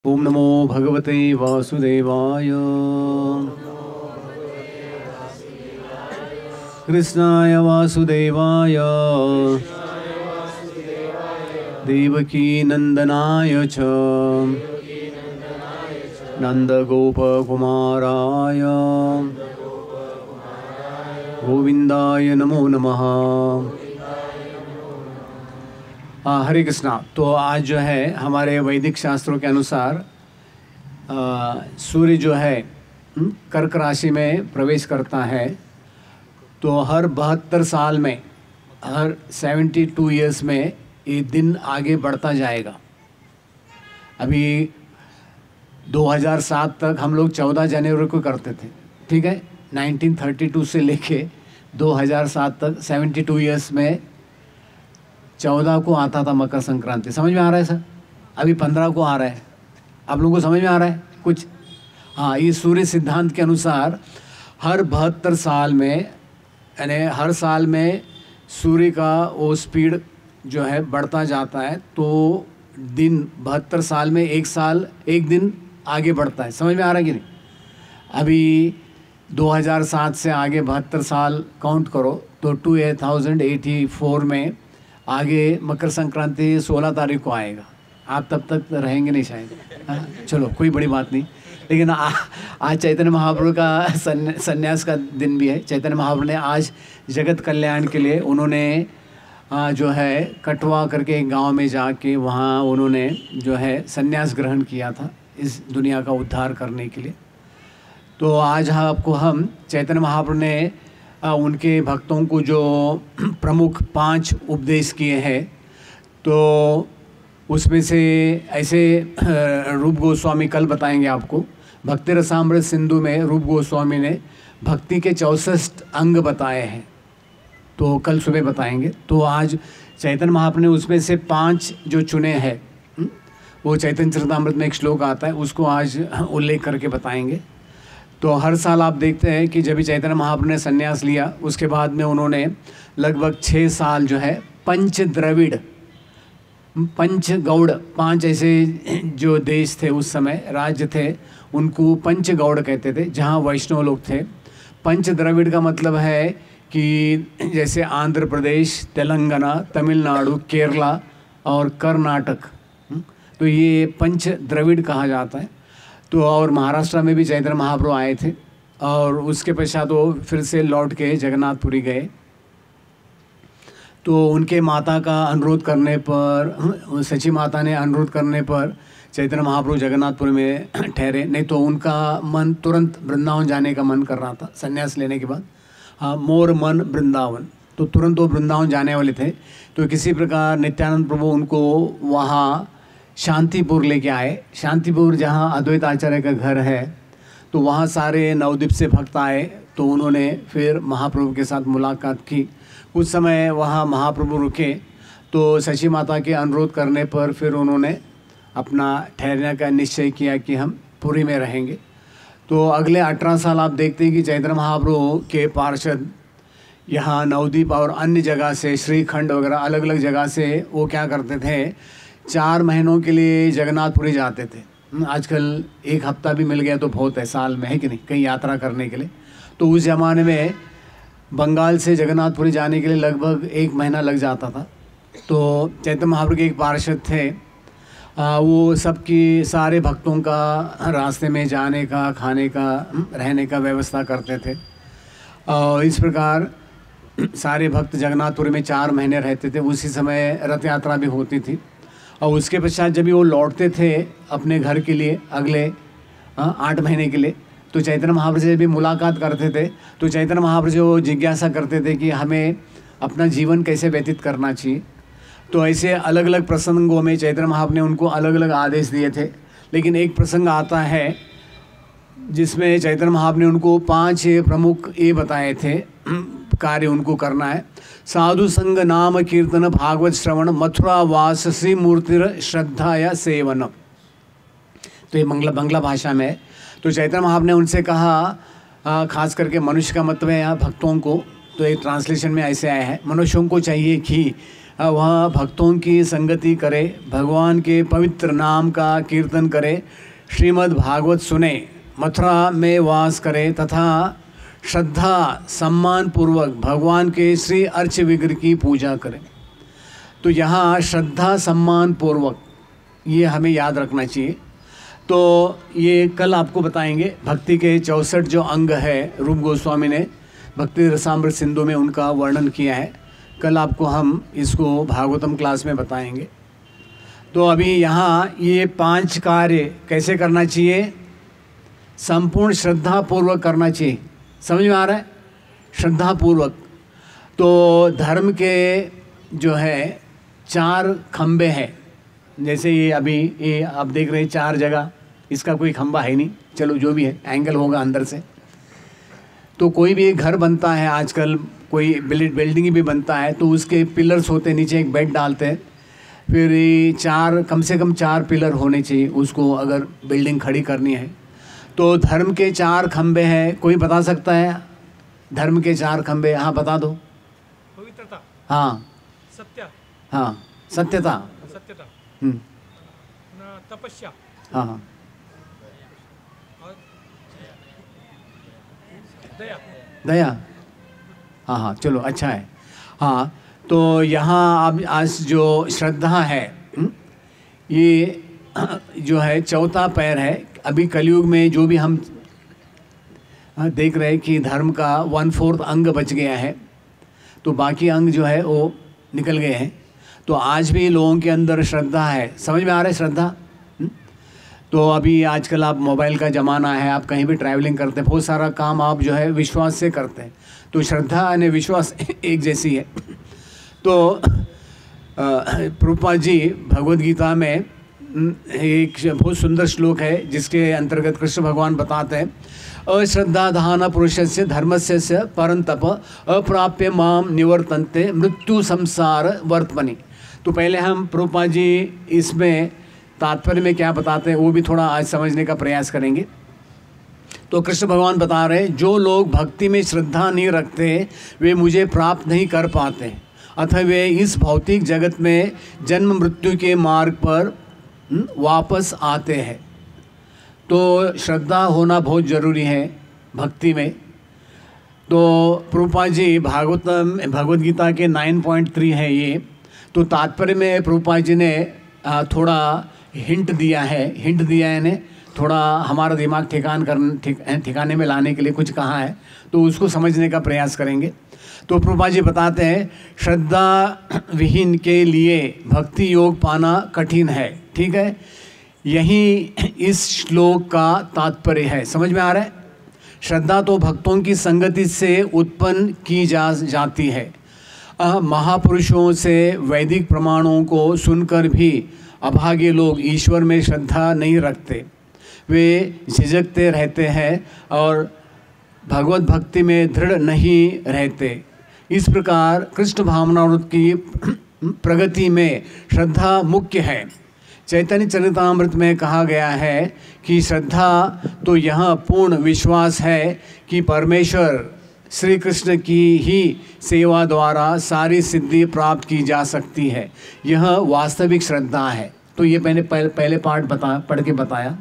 ओम नमो भगवते वासुदेवाय। कृष्णाय वासुदेवाय देवकी नंदनाय च नंदगोपकुमाराय गोविंदाय नमो नमः। हरे कृष्णा। तो आज जो है हमारे वैदिक शास्त्रों के अनुसार सूर्य जो है कर्क राशि में प्रवेश करता है, तो हर 72 साल में, हर 72 ईयर्स में ये दिन आगे बढ़ता जाएगा। अभी 2007 तक हम लोग 14 जनवरी को करते थे, ठीक है। 1932 से लेके 2007 तक 72 ईयर्स में 14 को आता था मकर संक्रांति। समझ में आ रहा है सर? अभी 15 को आ रहा है। आप लोगों को समझ में आ रहा है कुछ? हाँ, ये सूर्य सिद्धांत के अनुसार हर 72 साल में, यानी हर साल में सूर्य का वो स्पीड जो है बढ़ता जाता है, तो दिन 72 साल में एक दिन आगे बढ़ता है। समझ में आ रहा है कि नहीं? अभी 2007 से आगे 72 साल काउंट करो तो 2084 में आगे मकर संक्रांति 16 तारीख को आएगा। आप तब तक रहेंगे नहीं शायद। हाँ, चलो कोई बड़ी बात नहीं। लेकिन आज चैतन्य महाप्रभु का संन्यास का दिन भी है। चैतन्य महाप्रभु ने आज जगत कल्याण के लिए उन्होंने जो है कटवा करके एक गांव में जाके वहाँ उन्होंने जो है संन्यास ग्रहण किया था इस दुनिया का उद्धार करने के लिए। तो आज आपको हम चैतन्य महाप्रभु ने उनके भक्तों को जो प्रमुख 5 उपदेश किए हैं, तो उसमें से ऐसे रूप गोस्वामी कल बताएंगे आपको। भक्ति रसामृत सिंधु में रूप गोस्वामी ने भक्ति के 64 अंग बताए हैं, तो कल सुबह बताएंगे। तो आज चैतन्य महाप्रभु ने उसमें से 5 जो चुने हैं, वो चैतन्य चरितामृत में एक श्लोक आता है, उसको आज उल्लेख करके बताएंगे। तो हर साल आप देखते हैं कि जब भी चैतन्य महाप्रभु ने संन्यास लिया, उसके बाद में उन्होंने लगभग 6 साल जो है पंच द्रविड़, पंच गौड़, 5 ऐसे जो देश थे उस समय, राज्य थे, उनको पंच गौड़ कहते थे, जहाँ वैष्णव लोग थे। पंच द्रविड़ का मतलब है कि जैसे आंध्र प्रदेश, तेलंगाना, तमिलनाडु, केरला और कर्नाटक, तो ये पंच द्रविड़ कहा जाता है। तो और महाराष्ट्र में भी चैतन्य महाप्रभु आए थे, और उसके पश्चात वो फिर से लौट के जगन्नाथपुरी गए। तो उनके माता का अनुरोध करने पर, सची माता ने अनुरोध करने पर चैतन्य महाप्रभु जगन्नाथपुरी में ठहरे। नहीं तो उनका मन तुरंत वृंदावन जाने का मन कर रहा था संन्यास लेने के बाद। हाँ, मोर मन वृंदावन, तो तुरंत वो वृंदावन जाने वाले थे। तो किसी प्रकार नित्यानंद प्रभु उनको वहाँ शांतिपुर लेके आए। शांतिपुर जहाँ अद्वैत आचार्य का घर है, तो वहाँ सारे नवद्वीप से भक्त आए। तो उन्होंने फिर महाप्रभु के साथ मुलाकात की। कुछ समय वहाँ महाप्रभु रुके, तो सची माता के अनुरोध करने पर फिर उन्होंने अपना ठहरने का निश्चय किया कि हम पुरी में रहेंगे। तो अगले 18 साल आप देखते हैं कि चैतन्य महाप्रभु के पार्षद यहाँ नवद्वीप और अन्य जगह से, श्रीखंड वगैरह अलग अलग जगह से वो क्या करते थे, 4 महीनों के लिए जगन्नाथपुरी जाते थे। आजकल 1 हफ्ता भी मिल गया तो बहुत है साल में, है कि नहीं, कहीं यात्रा करने के लिए। तो उस ज़माने में बंगाल से जगन्नाथपुरी जाने के लिए लगभग 1 महीना लग जाता था। तो चैतन्य महाप्रभु के एक पार्षद थे, वो सबकी सारे भक्तों का रास्ते में जाने का, खाने का, रहने का व्यवस्था करते थे। और इस प्रकार सारे भक्त जगन्नाथपुरी में 4 महीने रहते थे। उसी समय रथ यात्रा भी होती थी। और उसके पश्चात जब भी वो लौटते थे अपने घर के लिए अगले 8 महीने के लिए, तो चैतन्य महाप्रभु से भी मुलाकात करते थे। तो चैतन्य महाप्रभु जो जिज्ञासा करते थे कि हमें अपना जीवन कैसे व्यतीत करना चाहिए। तो ऐसे अलग अलग प्रसंगों में चैतन्य महाप्रभु ने उनको अलग अलग आदेश दिए थे। लेकिन एक प्रसंग आता है जिसमें चैतन्य महाप्रभु ने उनको 5 प्रमुख ये बताए थे कार्य उनको करना है। साधु संग नाम कीर्तन भागवत श्रवण मथुरा वास श्री मूर्तिर श्रद्धा या सेवन। तो ये बंगला भाषा में है। तो चैतन्य महाप्रभु ने उनसे कहा, खास करके मनुष्य का मतलब है यहाँ भक्तों को, तो एक ट्रांसलेशन में ऐसे आया है, मनुष्यों को चाहिए कि वह भक्तों की संगति करे, भगवान के पवित्र नाम का कीर्तन करे, श्रीमद् भागवत सुने, मथुरा में वास करे तथा श्रद्धा सम्मान पूर्वक भगवान के श्री अर्च विग्रह की पूजा करें। तो यहाँ श्रद्धा सम्मान पूर्वक ये हमें याद रखना चाहिए। तो ये कल आपको बताएंगे भक्ति के 64 जो अंग है, रूप गोस्वामी ने भक्ति रसामृत सिंधु में उनका वर्णन किया है। कल आपको हम इसको भागवतम क्लास में बताएंगे। तो अभी यहाँ ये 5 कार्य कैसे करना चाहिए, संपूर्ण श्रद्धा पूर्वक करना चाहिए। समझ में आ रहा है? श्रद्धा पूर्वक। तो धर्म के जो है 4 खंबे हैं, जैसे ये अभी ये आप देख रहे हैं 4 जगह, इसका कोई खंबा है नहीं, चलो जो भी है एंगल होगा अंदर से। तो कोई भी एक घर बनता है आजकल, कोई बिल्डिंग भी बनता है, तो उसके पिलर्स होते हैं, नीचे एक बेड डालते हैं, फिर ये 4 कम से कम 4 पिलर होने चाहिए उसको अगर बिल्डिंग खड़ी करनी है। तो धर्म के 4 खंबे हैं, कोई बता सकता है धर्म के 4 खंबे? हाँ बता दो। पवित्रता, हाँ सत्य, हाँ सत्यता, तपस्या, हाँ हाँ और दया। दया, हाँ हाँ चलो अच्छा है। हाँ तो यहाँ अब आज जो श्रद्धा है, ये जो है 4था पैर है। अभी कलयुग में जो भी हम देख रहे हैं कि धर्म का 1/4 अंग बच गया है, तो बाकी अंग जो है वो निकल गए हैं। तो आज भी लोगों के अंदर श्रद्धा है। समझ में आ रहा है श्रद्धा? तो अभी आजकल आप मोबाइल का ज़माना है, आप कहीं भी ट्रैवलिंग करते हैं, बहुत सारा काम आप जो है विश्वास से करते हैं। तो श्रद्धा यानी विश्वास एक जैसी है। तो प्रभुपाद जी भगवद गीता में एक बहुत सुंदर श्लोक है जिसके अंतर्गत कृष्ण भगवान बताते हैं, अश्रद्धाधान पुरुषस्य धर्मस्य परंतप अप्राप्य माम निवर्तन्ते मृत्यु संसार वर्तमनि। तो पहले हम प्रभुपाद जी इसमें तात्पर्य में क्या बताते हैं वो भी थोड़ा आज समझने का प्रयास करेंगे। तो कृष्ण भगवान बता रहे हैं, जो लोग भक्ति में श्रद्धा नहीं रखते वे मुझे प्राप्त नहीं कर पाते, अतः वे इस भौतिक जगत में जन्म मृत्यु के मार्ग पर वापस आते हैं। तो श्रद्धा होना बहुत ज़रूरी है भक्ति में। तो प्रभुपाद जी भगवद गीता के 9.3 है ये। तो तात्पर्य में प्रभुपाद जी ने थोड़ा हिंट दिया है, यानी थोड़ा हमारा दिमाग ठिकाने में लाने के लिए कुछ कहा है, तो उसको समझने का प्रयास करेंगे। तो प्रभुपाद जी बताते हैं, श्रद्धा विहीन के लिए भक्ति योग पाना कठिन है। ठीक है, यही इस श्लोक का तात्पर्य है। समझ में आ रहा है? श्रद्धा तो भक्तों की संगति से उत्पन्न की जाती है। महापुरुषों से वैदिक प्रमाणों को सुनकर भी अभागे लोग ईश्वर में श्रद्धा नहीं रखते, वे झिझकते रहते हैं और भगवत भक्ति में दृढ़ नहीं रहते। इस प्रकार कृष्ण भावनामृत की प्रगति में श्रद्धा मुख्य है। चैतन्य चरितामृत में कहा गया है कि श्रद्धा तो यह पूर्ण विश्वास है कि परमेश्वर श्री कृष्ण की ही सेवा द्वारा सारी सिद्धि प्राप्त की जा सकती है। यह वास्तविक श्रद्धा है। तो ये मैंने पहले पार्ट पढ़ के बताया।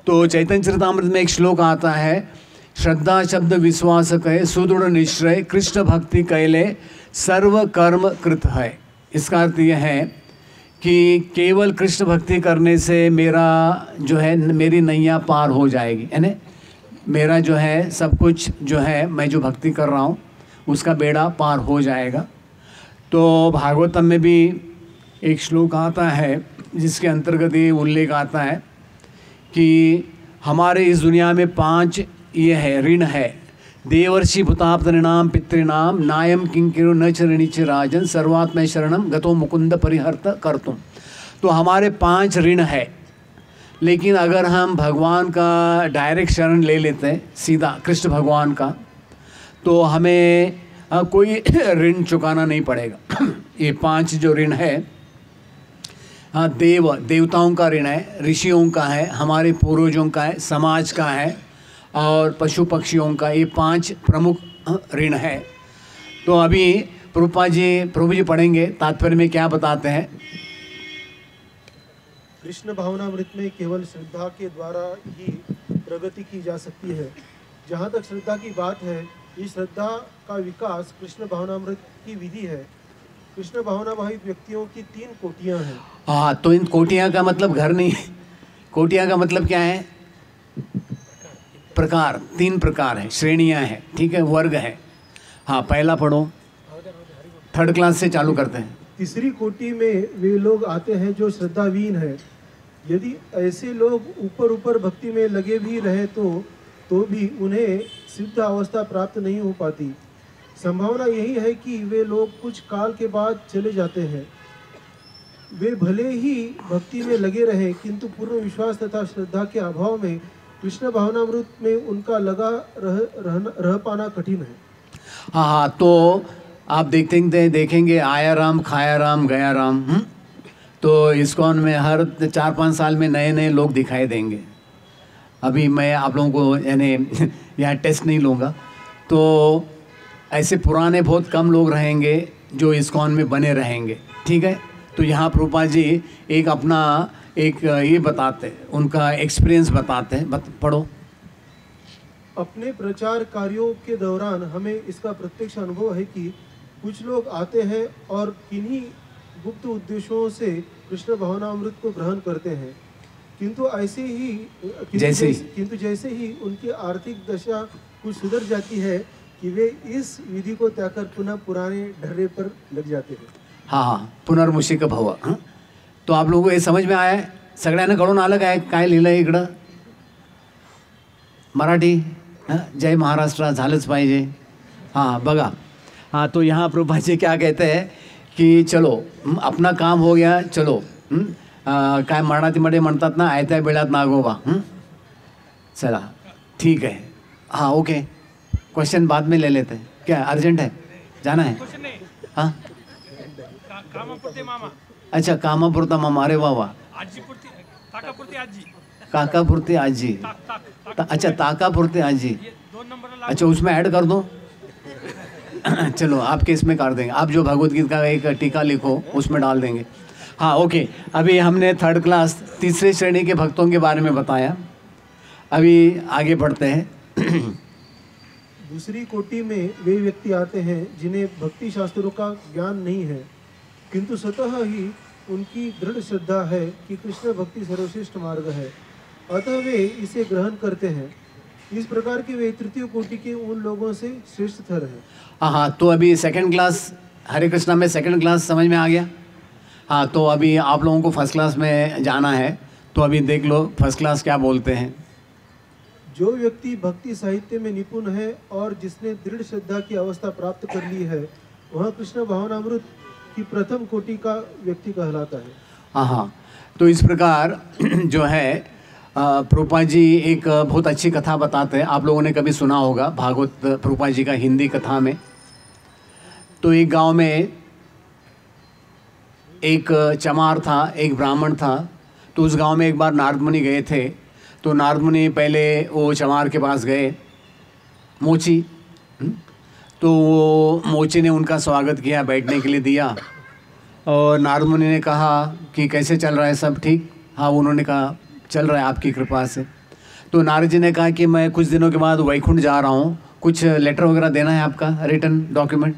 तो चैतन्य चरितामृत में एक श्लोक आता है, श्रद्धा शब्द विश्वास कहे सुदृढ़ निश्चय कृष्ण भक्ति कैले सर्व कर्म कृत है। इसका अर्थ यह है कि केवल कृष्ण भक्ति करने से मेरा जो है मेरी नैया पार हो जाएगी, यानी मेरा जो है सब कुछ जो है मैं जो भक्ति कर रहा हूँ उसका बेड़ा पार हो जाएगा। तो भागवतम में भी एक श्लोक आता है जिसके अंतर्गत ये उल्लेख आता है कि हमारे इस दुनिया में 5 ये है ऋण है, देवर्षि भूताप्तृणाम पितृणाम नायम किंकिरो न चरणी च राजन सर्वात्म शरणम गतो मुकुंद परिहर्त कर्तुम। तो हमारे 5 ऋण है, लेकिन अगर हम भगवान का डायरेक्ट शरण ले लेते हैं सीधा कृष्ण भगवान का, तो हमें कोई ऋण चुकाना नहीं पड़ेगा। ये 5 जो ऋण है, हाँ देवताओं का ऋण है, ऋषियों का है, हमारे पूर्वजों का है, समाज का है और पशु पक्षियों का। ये 5 प्रमुख ऋण है। तो अभी प्रभु जी पढ़ेंगे तात्पर्य में क्या बताते हैं। कृष्ण भावनामृत में केवल श्रद्धा के द्वारा ही प्रगति की जा सकती है। जहाँ तक श्रद्धा की बात है, इस श्रद्धा का विकास कृष्ण भावनामृत की विधि है। कृष्ण भावना भावित व्यक्तियों की 3 कोटियाँ हैं। हाँ, तो इन कोटियाँ का मतलब घर नहीं, कोटियाँ का मतलब क्या है? प्रकार, 3 प्रकार है, श्रेणियाँ हैं, ठीक है, वर्ग है। हाँ, पहला पढ़ो, 3rd क्लास से चालू करते हैं। तीसरी कोटि में वे लोग आते हैं जो श्रद्धाहीन है। यदि ऐसे लोग ऊपर ऊपर भक्ति में लगे भी रहे तो भी उन्हें सिद्ध अवस्था प्राप्त नहीं हो पाती। संभावना यही है कि वे लोग कुछ काल के बाद चले जाते हैं। वे भले ही भक्ति में लगे रहे, किंतु पूर्ण विश्वास तथा श्रद्धा के अभाव में कृष्ण भावनामृत में उनका लगा रह पाना कठिन है। हाँ, तो आप देखेंगे आया राम, खाया राम, गया राम। तो इस्कॉन में हर 4-5 साल में नए नए लोग दिखाई देंगे। अभी मैं आप लोगों को यानी यहाँ टेस्ट नहीं लूँगा, तो ऐसे पुराने बहुत कम लोग रहेंगे जो इस्कॉन में बने रहेंगे, ठीक है। तो यहाँ प्रभुपाद जी एक अपना ये बताते, उनका एक्सपीरियंस बताते हैं। पढ़ो। अपने प्रचार कार्यों के दौरान हमें इसका प्रत्यक्ष अनुभव है कि कुछ लोग आते हैं और किन्हीं गुप्त उद्देश्यों से कृष्ण भावनामृत को ग्रहण करते हैं, किंतु जैसे ही उनकी आर्थिक दशा कुछ सुधर जाती है कि वे इस विधि को त्याग कर पुनः पुराने ढर्रे पर लग जाते हैं। हाँ, पुनर्मुषिक भव। तो आप लोगों को ये समझ में आया है? सगळ्यांना कळून आलं काय लिहिलं इकडं? मराठी जय महाराष्ट्र झालंच पाहिजे। हाँ, बघा। हाँ, तो यहाँ प्रभुपाद जी क्या कहते हैं की चलो अपना काम हो गया, चलो काय मराठीमध्ये म्हणतात ना, आयत्या बेळात नागोबा। चला ठीक है। हाँ, ओके, क्वेश्चन बाद में ले लेते हैं। क्या अर्जेंट है, जाना है? हाँ, कामापुरते मामा। अच्छा, कामापुरता मामा। अरे वाह वाह। आजीपुरती, ताकापुरती आजी। काकापुरती आजी। अच्छा, ताकापुरती आजी। ये 2 नंबर। अच्छा, उसमें ऐड कर दो। चलो आपके इसमें कर देंगे। आप जो भगवत गीता का एक टीका लिखो उसमें डाल देंगे। हाँ, ओके। अभी हमने 3rd क्लास 3री श्रेणी के भक्तों के बारे में बताया। अभी आगे बढ़ते हैं। दूसरी कोटि में वे व्यक्ति आते हैं जिन्हें भक्ति शास्त्रों का ज्ञान नहीं है, किंतु स्वतः ही उनकी दृढ़ श्रद्धा है कि कृष्ण भक्ति सर्वश्रेष्ठ मार्ग है, अतः वे इसे ग्रहण करते हैं। इस प्रकार के वे 3य कोटि के उन लोगों से श्रेष्ठतर है। हाँ, तो अभी 2nd क्लास हरे कृष्णा में 2nd क्लास समझ में आ गया। हाँ, तो अभी आप लोगों को 1st क्लास में जाना है, तो अभी देख लो 1st क्लास क्या बोलते हैं। जो व्यक्ति भक्ति साहित्य में निपुण है और जिसने दृढ़ श्रद्धा की अवस्था प्राप्त कर ली है, वह कृष्ण भावनामृत की प्रथम कोटि का व्यक्ति कहलाता है। हाँ, तो इस प्रकार जो है प्रभुपाद जी एक बहुत अच्छी कथा बताते हैं। आप लोगों ने कभी सुना होगा भागवत प्रभुपाद जी का हिंदी कथा में। तो एक गांव में एक चमार था, एक ब्राह्मण था। तो उस गांव में एक बार नारद मुनि गए थे। तो नारद मुनि पहले वो चमार के पास गए, मोची। तो वो मोची ने उनका स्वागत किया, बैठने के लिए दिया। और नारद मुनि ने कहा कि कैसे चल रहा है, सब ठीक? हाँ, उन्होंने कहा चल रहा है आपकी कृपा से। तो नारद जी ने कहा कि मैं कुछ दिनों के बाद वैकुंठ जा रहा हूँ, कुछ लेटर वगैरह देना है आपका, रिटर्न डॉक्यूमेंट।